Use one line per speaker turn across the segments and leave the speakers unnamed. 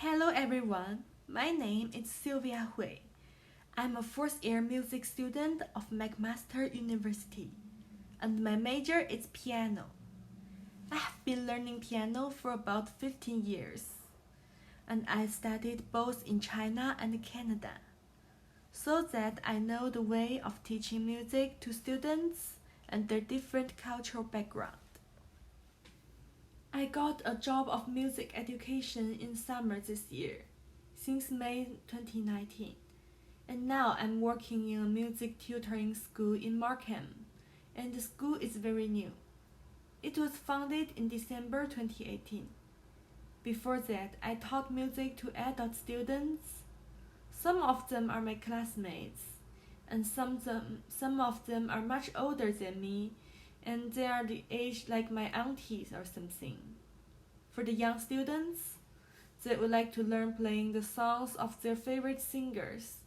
Hello everyone, my name is Sylvia Hui. I'm a fourth year music student of McMaster University, and my major is piano. I have been learning piano for about 15 years, and I studied both in China and Canada, so that I know the way of teaching music to students and their different cultural background. I got a job of music education in summer this year, since May 2019, and now I'm working in a music tutoring school in Markham, and the school is very new. It was founded in December 2018. Before that, I taught music to adult students. Some of them are my classmates, and some of them are much older than me, and they are the age like my aunties or something. For the young students, they would like to learn playing the songs of their favorite singers.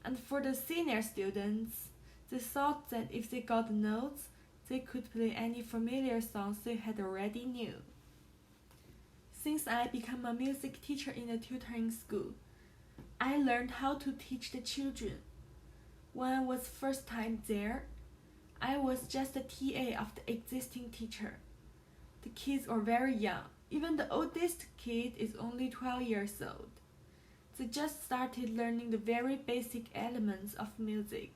And for the senior students, they thought that if they got the notes, they could play any familiar songs they had already knew. Since I became a music teacher in a tutoring school, I learned how to teach the children. When I was first time there, I was just a TA of the existing teacher. The kids are very young. Even the oldest kid is only 12 years old. They just started learning the very basic elements of music.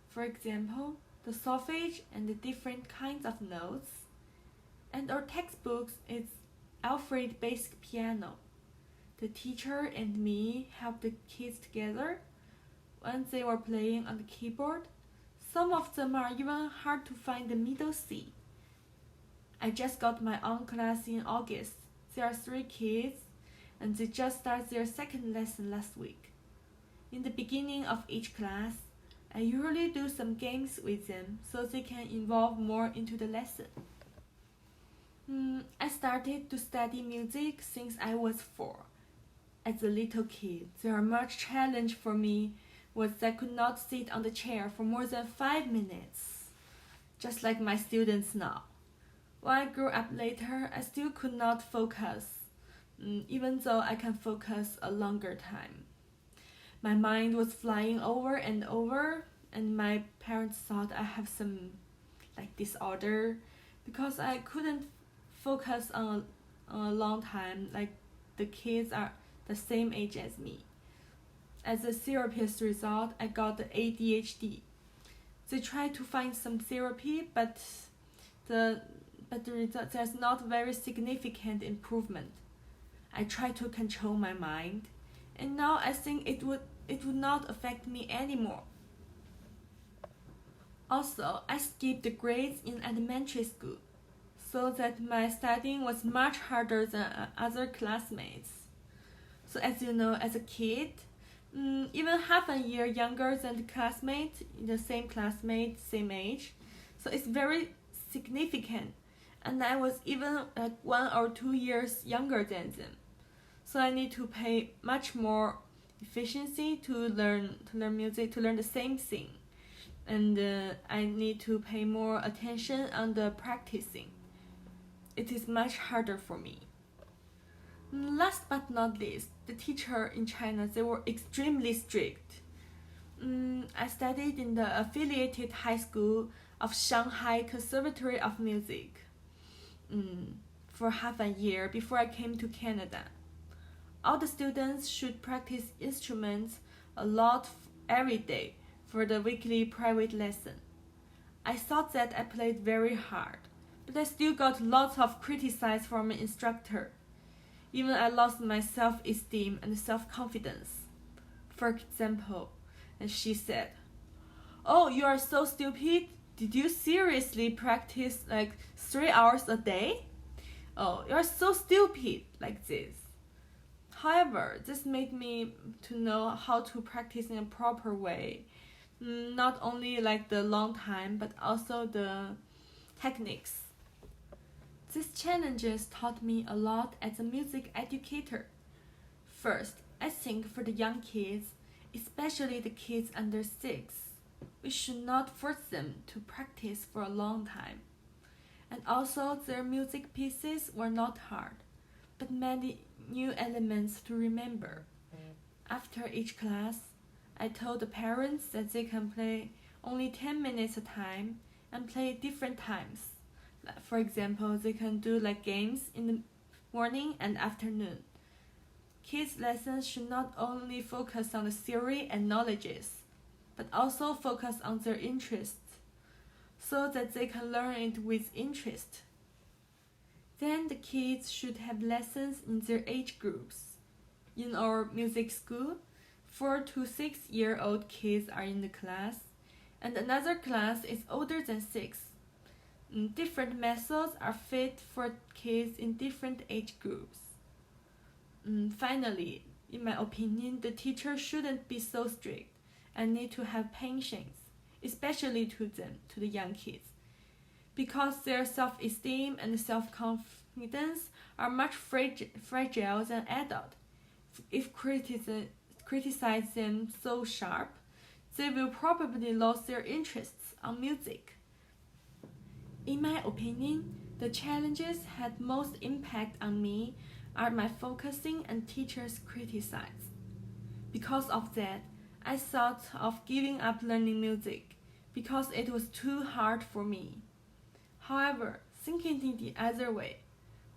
For example, the solfege and the different kinds of notes. And our textbooks is Alfred Basic Piano. The teacher and me helped the kids together when they were playing on the keyboard. Some of them are even hard to find the middle C. I just got my own class in August. There are 3 kids, and they just started their second lesson last week. In the beginning of each class, I usually do some games with them so they can involve more into the lesson. I started to study music since I was 4. As a little kid, there are much challenge for me was I could not sit on the chair for more than 5 minutes, just like my students now. When I grew up later, I still could not focus, even though I can focus a longer time. My mind was flying over and over, and my parents thought I have some disorder because I couldn't focus on a long time like the kids are the same age as me. As a therapist result, I got the ADHD. They tried to find some therapy, but the result, there's not very significant improvement. I tried to control my mind, and now I think it would not affect me anymore. Also, I skipped the grades in elementary school, so that my studying was much harder than other classmates. So as you know, as a kid, even half a year younger than the classmate, the same classmate, same age. So it's very significant. And I was even 1 or 2 years younger than them. So I need to pay much more efficiency to learn music, to learn the same thing. And I need to pay more attention on the practicing. It is much harder for me. Last but not least, the teacher in China, they were extremely strict. I studied in the affiliated high school of Shanghai Conservatory of Music for half a year before I came to Canada. All the students should practice instruments a lot every day for the weekly private lesson. I thought that I played very hard, but I still got lots of criticism from my instructor. Even I lost my self-esteem and self-confidence. For example, she said, "Oh, you are so stupid. Did you seriously practice 3 hours a day? Oh, you are so stupid," like this. However, this made me to know how to practice in a proper way. Not only the long time, but also the techniques. These challenges taught me a lot as a music educator. First, I think for the young kids, especially the kids under 6, we should not force them to practice for a long time. And also, their music pieces were not hard, but new elements to remember. After each class, I told the parents that they can play only 10 minutes a time and play different times. For example, they can do like games in the morning and afternoon. Kids' lessons should not only focus on the theory and knowledges, but also focus on their interests, so that they can learn it with interest. Then the kids should have lessons in their age groups. In our music school, 4 to 6-year-old kids are in the class, and another class is older than 6. Different methods are fit for kids in different age groups. Finally, in my opinion, the teacher shouldn't be so strict and need to have patience, especially to the young kids, because their self-esteem and self-confidence are much fragile than adults. If criticize them so sharp, they will probably lose their interests on music. In my opinion, the challenges had most impact on me are my focusing and teachers' criticize. Because of that, I thought of giving up learning music because it was too hard for me. However, thinking in the other way,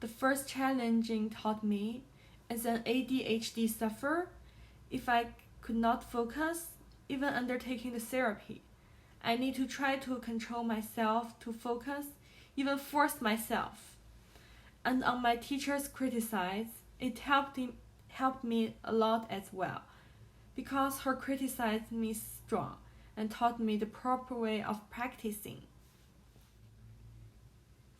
the first challenging taught me, as an ADHD sufferer, if I could not focus, even undertaking the therapy, I need to try to control myself to focus, even force myself. And on my teacher's criticize, it helped me a lot as well, because her criticized me strong and taught me the proper way of practicing.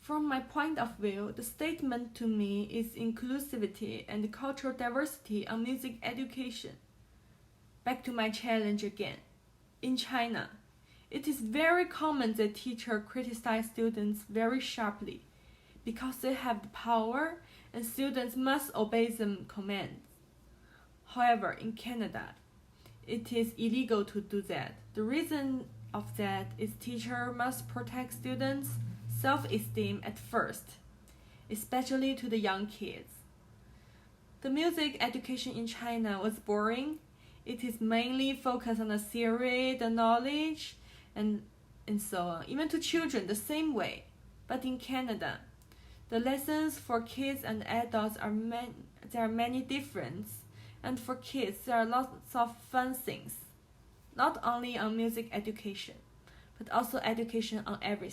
From my point of view, the statement to me is inclusivity and cultural diversity on music education. Back to my challenge again. In China, it is very common that teachers criticize students very sharply because they have the power and students must obey them commands. However, in Canada, it is illegal to do that. The reason of that is teachers must protect students' self-esteem at first, especially to the young kids. The music education in China was boring. It is mainly focused on the theory, the knowledge, and so on. Even to children, the same way. But in Canada, the lessons for kids and adults there are many differences, and for kids there are lots of fun things, not only on music education, but also education on everything.